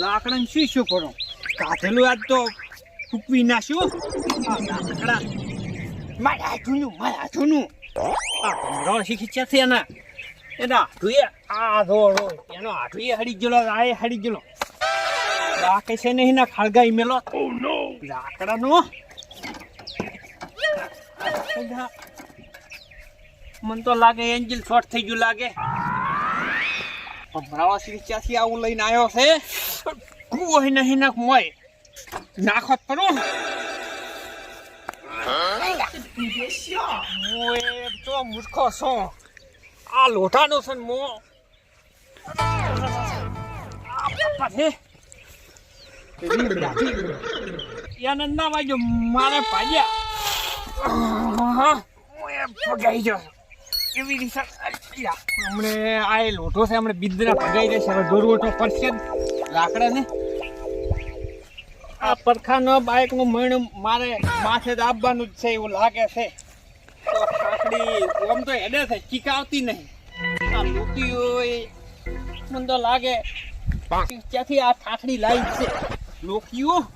લાકડાને શું કરો કાઢેલું આજ તો ફૂકવી નાખ્યું લાકડા મારા હાથુનું આ ભમરાઓ શીખી છે એના હાથુએ આ રો એનો હાથુએ હડી ગયેલો આ હડી ગયેલો આ કઈ છે નહીં ના ખળગાઈ મેલો લાકડાનો મન તો લાગે એન્જિન શોર્ટ થઈ ગયું લાગે ભમરાઓ શીખી ત્યાંથી આવું લઈને આવ્યો છે કોઈ નહીં ના મોય નાખો પડો તો મૂર્ખો છો આ લોટાનો છે ને મો એને ના વાગ્યો મારે ભાગ્યા ભગાઈ ગયો એવી રીતે હમણે આ લોટો છે હમણે બિદરા ભગાઈ જશે હવે દોરવટો પડશે લાકડા ને આ પરખાનો બાઇક નું મણ મારે માથે દાબવાનું જ છે એવું લાગે છે આમ તો હેડે છે ચીકાવતી નહીં આ લૂટી હોય મને તો લાગે ત્યાંથી આ ઠાઠડી લાઈ છે લોકીઓ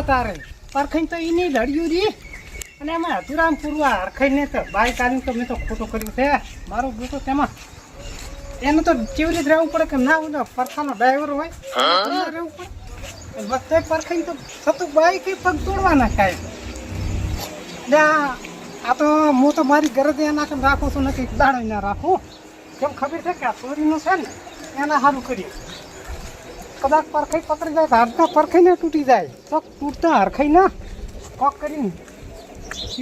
તારે પરખાઈ તો એ નહીં લડ્યું રી અને એમાં હતુરામ પૂરવા હરખાઈને તો બાઈક આવીને તો મેં તો ખોટું કર્યું છે મારું બેટો તેમાં એનું તો કેવી રીતે રહેવું પડે કે ના હોય પરખાનો ડ્રાઈવર હોય રહેવું પડે વખતે પરખાઈને તો થતું બાઈક પગ તોડવાના કાંઈ આ તો હું તો મારી ગરજ એના કેમ રાખું છું નથી દાડો ના રાખું કેમ ખબર છે કે આ ચોરીનું છે ને એના સારું કરીએ કદાચ પરખાઈ પકડી જાય તો હાથના પરખાઈને તૂટી જાય તો તૂટતા હરખાઈ ના કોક કરીને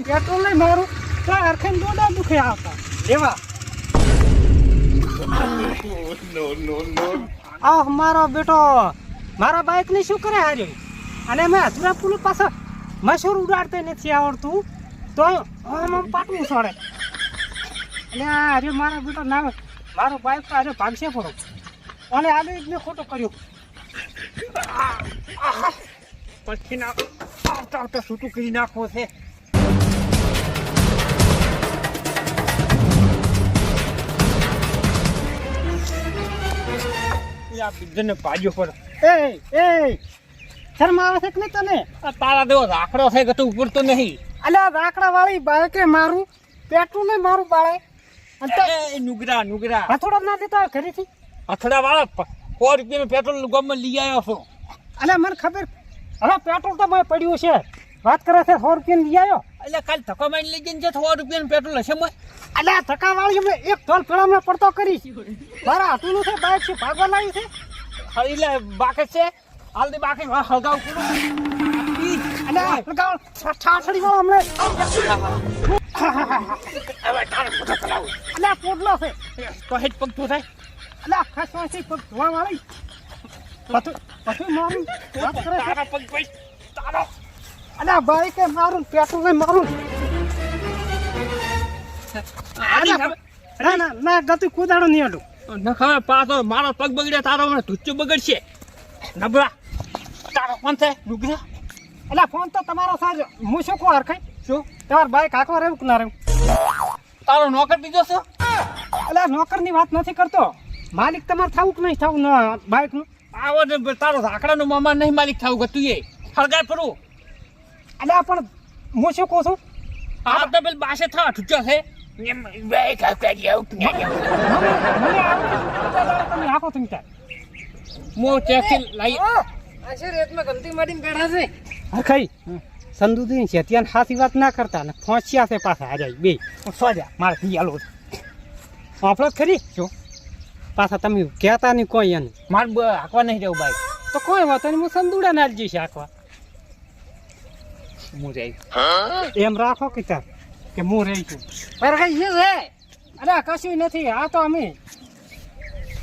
પેટ્રોલ લઈ મારું તો હરખાઈને દોડા દુખે આવતા એવા આ મારો બેટો મારા બાઇકને શું કરે હાર્યો અને મેં હજુરા પુલ પાસે મશહૂર ઉડાડતા નથી આવડતું તો આમ પાટવું છોડે અને આ હાર્યો મારા બેટો ના મારો બાઇક તો હારે ભાગશે પડો અને આને મેં ખોટો કર્યો પછી ના આવતા આવતા છૂટું કરી નાખવો છે આ બિદ્દને ભાજ્યો પર એ શરમ આવે છે કે નહીં તને તારા દેવો રાખડો છે કે તું ઉપડતો નહીં અલ્યા રાખડા વાળી બાઈકે મારું પેટ્રોલ ને મારું બાળે નુગરા હથોડા ના દેતા ઘરેથી અથડા વાળા 100 રૂપિયાનું પેટ્રોલ ગામમાં લઈ આવ્યો છો અલ્યા મને ખબર હવે પેટ્રોલ તો મેં પડ્યું છે વાત કરે છે 100 રૂપિયા લઈ આવ્યો એટલે કાલ ધક્કો મારી લઈ જઈને 100 રૂપિયાનું પેટ્રોલ હશે મેં અલ્યા ધક્કા વાળી મેં એક ઢોલ પેલા પડતો કરી મારા હાથુનું છે બાઈક છે ભાગવા લાવી છે એટલે બાકે છે હાલની બાકે હળગાવ કરું અલ્યા હળગાવ છાછડી વાળો હમણે હવે તારે મોટો કરાવું અલ્યા પોડલો છે તો હેડ પગ તો થાય અલ્યા ખાસવાથી પગ ધોવા વાળી પછી મારું વાત કરે તારા પગ ભાઈ તારો અલ્યા બાઈકે મારું પેટ્રોલ ને મારું ના ગતું કુદાડો નહીં આડું ન ખબર પાછો મારો પગ બગડે તારો મને ધુચ્ચું બગડશે નબળા તારો ફોન છે ડુગરા એટલે ફોન તો તમારો સાજો હું શું કહું હરખાઈ શું તમારે બાઈક હાંકવા રહેવું કે ના રહેવું તારો નોકર બીજો છો એટલે નોકરની વાત નથી કરતો માલિક તમારે થવું કે નહીં થવું બાઈકનું આવો ને તારો ઝાકડાનો મામા નહીં માલિક થવું કે તું એ હળગાય ફરું એટલે પણ હું શું કહું છું આ તો પેલ બાસે થવા ઠુચ્ચો છે તમે હાકો તમે ત્યાં મો ટેક્સી લઈ રેતમાં ગંદી માડીને બેઠા છે હરખાઈ સંદુદી શેતિયાન સાચી વાત ના કરતા ને ફોંચ્યા છે પાછા આ જાય બે સોજા મારે પિયાલો આપણો ખરી શું પાછા તમે કહેતા નહીં કોઈ એને મારે હાંકવા નહીં જવું બાઈક તો કોઈ વાત નહીં હું સંદુડા ના જઈશ હાંકવા હું જઈ એમ રાખો કે તાર કે હું રહી છું પર કઈ છે અરે કશું નથી આ તો અમે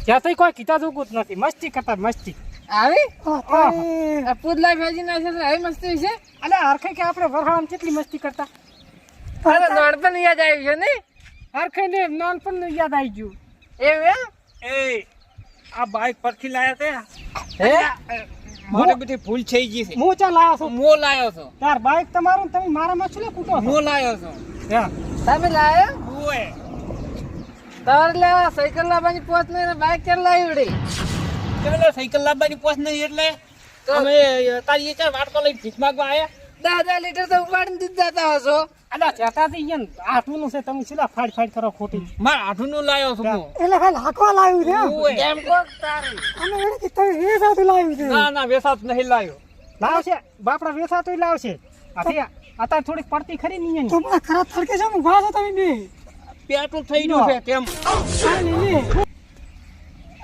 ત્યાં તો કોઈ કીધા જોગું જ નથી મસ્તી કરતા મસ્તી આવી પૂતલા ભેજી ના છે આવી મસ્તી છે અલે હરખાઈ કે આપણે વરહાણ કેટલી મસ્તી કરતા અરે નાનપણ યાદ આવ્યું છે ને હરખાઈ ને નાનપણ યાદ આવી ગયું એવું એ આ બાઈક પરથી લાયા તે હે મારે બધી ભૂલ થઈ ગઈ છે હું ચાલ આવ્યો છું મો લાયો છો તાર બાઈક તમારું તમે મારામાં શું કૂટો મો લાયો છો તમે લાયા ઓય તમારે લેવા સાયકલ લાવવાની પોત ને બાઈક ચાલ લાવી ઉડી પેલા સાયકલ લાવવાની પોસ નહીં એટલે અમે તારી એ ચાર વાટકો લઈને ભીખ માંગવા આયા 10 લીટર તો ઉપાડીને દીધ જતા હશો. અલા ચેતાથી ઈયન આઠુંનું છે તમે છેલ્લા ફાડ ખરો ખોટી. માર આઠુંનું લાયો છું હું. એટલે ખાલી હાંકવા લાવ્યું છે ઓય. એમ કોક તારે. અને એને કે તમે વેસાતું લાવ્યું છે ના ના વેસાત નહીં લાયો. લાવશે બાપડા વેસાતોય લાવશે. અત્યારે થોડીક પડતી ખરી ને ઈયન. તો મને ખરાબ થડકે છે હું ભાષો તમે બે પેટ્રોલ થઈ ગયું છે કેમ?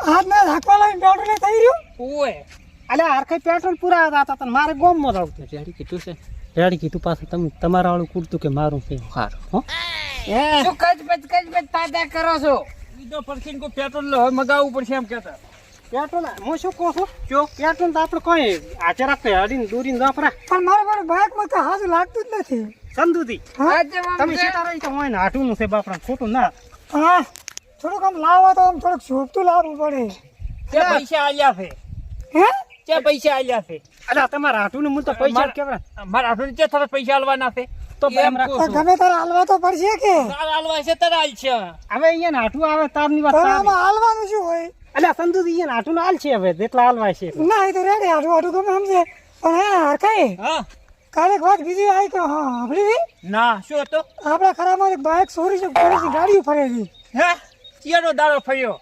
હાથ ના હાંકવા લાવીને પેટ્રોલ થઈ રહ્યું ઓય. અલ્યા હરખે પેટ્રોલ પૂરા હતા તને મારે ગોમમાં જ આવતું. રેડી કીધું છે. રેડી કીધું પાછું તમે તમારા વાળું કૂદતું કે મારું છે હારું. હો શું કચ તાજા કરો છો? બીજો પરખીને કોઈ પેટ્રોલ હવે મગાવવું પડશે એમ કહેતા. પેટ્રોલ હું શું કહું છું જો પેટ્રોલ તો આપણે કોઈ આચે રાખે અડીને દોરીને વાપરા પણ મારે મારું બાઇક માં તો હાથ લાગતું જ નથી સંદુથી આજે તમે મમ્મી સીધા રહી તો હોય ને આટુનું છે બાપડા ખોટું ના હા થોડુંક આમ લાવો તો આમ થોડુંક શોભતું લાવવું પડે તે પૈસા આલ્યા છે. હે તે પૈસા આલ્યા છે. અલ્યા તમારા આટુનું હું તો પૈસા જ કેવડા મારા આઠું જે તરત પૈસા આલવાના છે તો એમ એમ રાખો તો ગમે તારે હાલવા તો પડશે કે તાર આલવા છે તાર આલ છે. હવે અહીંયા આટું આવે તારની વાત પણ તારી. આમાં હાલવાનું શું હોય અલ્યા સંદુથી અહીંયા આટું હાલ છે હવે જેટલા હાલવાય છે એટલા. ના એ તો રેડી હાડું હાડું ગમે સમજે પણ હે હરખાય હા કાલે એક વાત બીજી આવી કે હા સાંભળી ના શું હતો? આપણા ખરામાં એક બાઇક ચોરી છે પોલીસની ગાડીઓ ફરેલી હે ચિયાનો દાડો ફર્યો.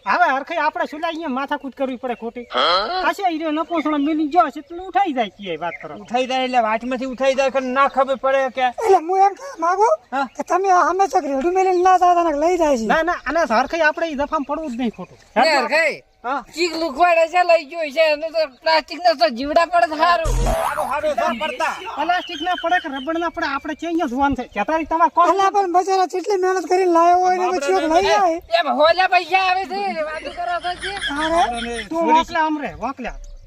હવે હરખે આપણે સુલા અહીંયા માથાકૂટ કરવી પડે ખોટી કાશે હીરો ન પોસણો મિલી જો છે એટલે ઉઠાઈ જાય કે વાત કરો ઉઠાઈ જાય એટલે વાટમાંથી ઉઠાઈ જાય કે ના ખબર પડે કે એટલે હું એમ કહેવા માંગુ હા. કે તમે હંમેશા રેડું મેલીને ના જતા ને લઈ જાય છે ના ના અને હરખે આપણે ઈ દફામાં પડવું જ નહીં ખોટું યાર કઈ હા ચીક લુખવાડે છે લઈ ગયો છે અને તો પ્લાસ્ટિક ના તો જીવડા પડે સારું. હારો તો પડતા. પ્લાસ્ટિક ના પડે કે રબડ ના પડે આપણે છે અહીંયા જોવાનું છે કેતારી તમારે કોણ અલા પણ બચારા કેટલી મહેનત કરીને લાવ્યો હોય ને પછી એક લઈ જાય એમ હોલા પૈસા આવે છે વાતું કરો છો છે. અરે તું વાકલા અમરે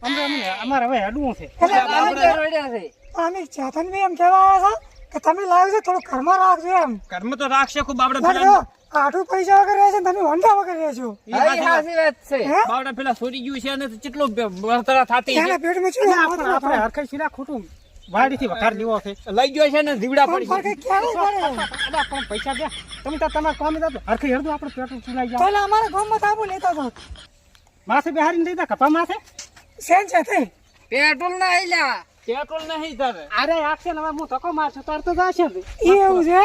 અમને અમારે હવે અડવું છે આપણે રોડ્યા છે. અમે ચેતન બી એમ કહેવા આવ્યા હતા કે તમે લાવજો થોડું ઘરમાં રાખજો એમ કર્મ તો રાખશે ખૂબ આપણે ના, પેલા જો, આઠું પૈસા વગર રહે છે ને તમે હોન્ડા વગર રહે છો હા, એ સાચી વાત છે. હે બાવડા પેલા સોરી ગયું છે અને કેટલો બળતરા થતી છે. એના પેટમાં શું આપણે હરખે સીધા ખોટું વાડીથી વઘાર લેવો છે લઈ ગયો છે ને દીવડા પણ પડી ફરકે ક્યારે પડે અલા પણ પૈસા દે તમે તો તમારે કામ જ હતું હરખે હેડું આપણે પેટ્રોલ ચલાઈ જાવ પહેલા અમારા ગામમાં તાબુ લેતા હતા માથે બેહારીને દઈ દે કપા માથે સેન છે તે પેટ્રોલ ના આયલા પેટ્રોલ નહીં તારે. અરે આખશે ને હવે હું ધક્કો મારશું તાર તો જશે જ. ઈ એવું છે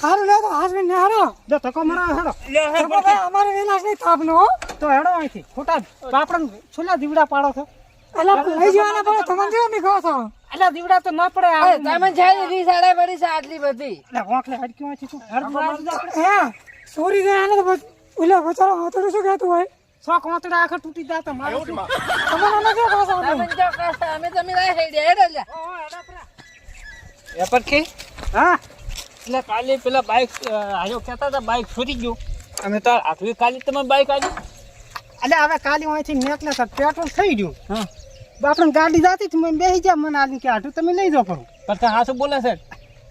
હારું લે તો હાસબેન્ડ ને હારો જો ધક્કો મારો હેડો લે હે તો ભાઈ અમારે વેલાસ નહીં તાપનો હો તો હેડો અહીંથી ખોટા આપણે છોલા દીવડા પાડો છો અલા પણ લઈ જવાના પડે તમને કેમ નહીં કહો છો એટલે દીવડા તો ના પડે અરે તમે છે રીસ આડે પડી છે આટલી બધી. એટલે વાંકલે હડક્યું હોય છે તું હડ હે સોરી ગયા ને તો ઓલા બચારો હાથડું શું કહેતું હોય શોખ વાંતડા આખા તૂટી જાય તો મારું શું? તમે મને શું કહો છો તમે જો કાસ્તા અમે તમે ના હેડ્યા હેડો લ્યા. એ પર કે હા એટલે કાલે પેલા બાઈક આયો કહેતા હતા બાઈક છોરી ગયું અમે તો આટલી કાલે તમે બાઈક આવી. એટલે હવે કાલે અહીંથી નીકળે તો પેટ્રોલ થઈ ગયું હા આપણે ગાડી જાતી જ મેં બેસી જા મને આલી કે આટું તમે લઈ જાઓ કરું પણ તે હાસુ બોલે છે.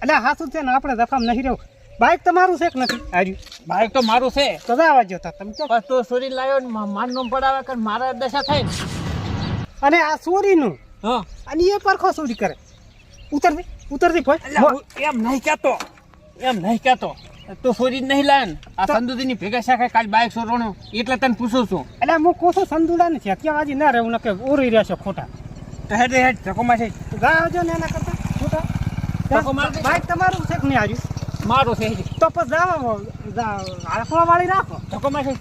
એટલે હાથું છે ને આપણે દફામ નહીં રહેવું બાઇક તમારું છે કે નથી હાર્યું બાઈક તો મારું છે. તો જવા જો તમે ચો બસ તો સોરી લાવ્યો ને માન નો પડાવે કે મારા દશા થાય ને. અને આ ચોરીનું હા અને એ પરખો ચોરી કરે ઉતરતી કોઈ એટલે હું એમ નહીં કહેતો એમ નહીં કહેતો તો સોરી જ નહીં લાવે ને આ સંદુદીની ભેગા શાખા કાલ બાઈક સોરવાનું એટલે તને પૂછું છું. એટલે હું કોસો સંદુડા નથી અત્યારે આજે ના રહેવું નકે ઓરી રહેશે ખોટા તો હેડ હેડ ધક્કો છે જાજો ને એના કરતા ખોટા ધક્કો માર દે. બાઇક તમારું છે કે નહીં હાર્યું મારો છે તો પછી રાખવા વાળી રાખો ધક્કો છે.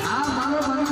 હા, મારો